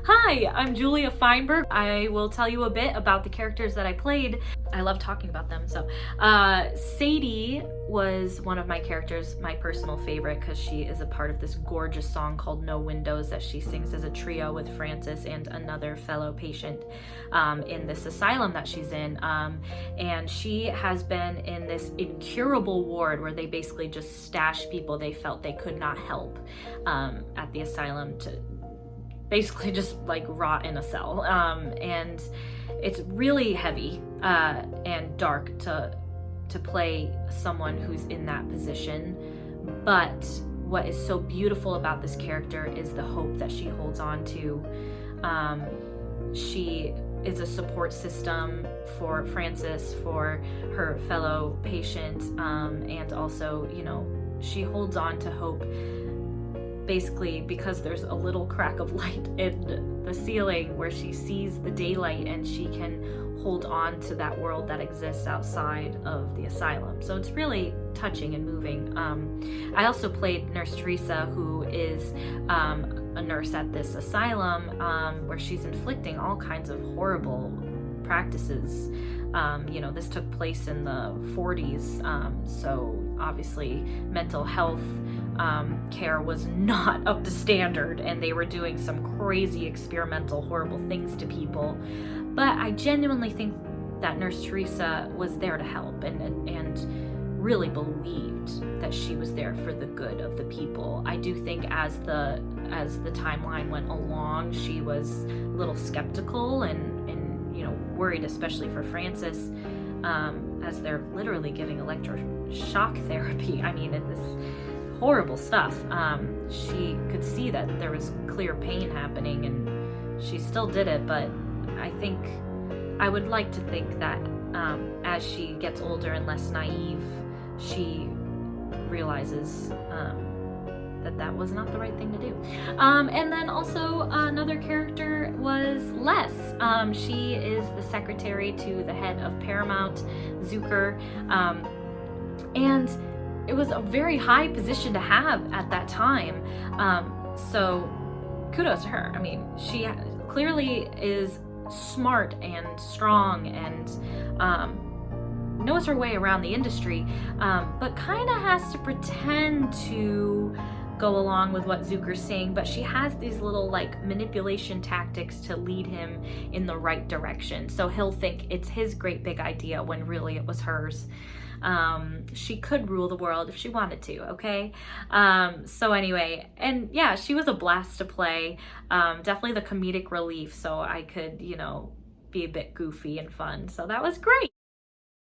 Hi, I'm Julia Feinberg. I will tell you a bit about the characters that I played. I love talking about them. Sadie was one of my characters, my personal favorite, because she is a part of this gorgeous song called No Windows that she sings as a trio with Francis and another fellow patient in this asylum that she's in. And she has been in this incurable ward where they basically just stash people they felt they could not help at the asylum to basically just like rot in a cell. And it's really heavy and dark to play someone who's in that position. But what is so beautiful about this character is the hope that she holds on to. She is a support system for Francis, for her fellow patient, and also, you know, she holds on to hope basically because there's a little crack of light in the ceiling where she sees the daylight and she can hold on to that world that exists outside of the asylum. So it's really touching and moving. I also played Nurse Teresa, who is a nurse at this asylum where she's inflicting all kinds of horrible practices. You know, this took place in the 40s, so obviously mental health care was not up to standard, and they were doing some crazy experimental horrible things to people. But I genuinely think that Nurse Teresa was there to help and really believed that she was there for the good of the people. I do think as the timeline went along, she was a little skeptical and you know, worried, especially for Francis, as they're literally giving electroshock therapy. I mean, this horrible stuff. She could see that there was clear pain happening and she still did it, but I would like to think that as she gets older and less naive, she realizes that was not the right thing to do. And then also another character was Les. She is the secretary to the head of Paramount, Zucker, and it was a very high position to have at that time. So kudos to her. I mean, she clearly is smart and strong and knows her way around the industry, but kind of has to pretend to go along with what Zucker's saying, but she has these little like manipulation tactics to lead him in the right direction. So he'll think it's his great big idea when really it was hers. She could rule the world if she wanted to, okay? So anyway, and yeah, she was a blast to play. Definitely the comedic relief, so I could, you know, be a bit goofy and fun. So that was great.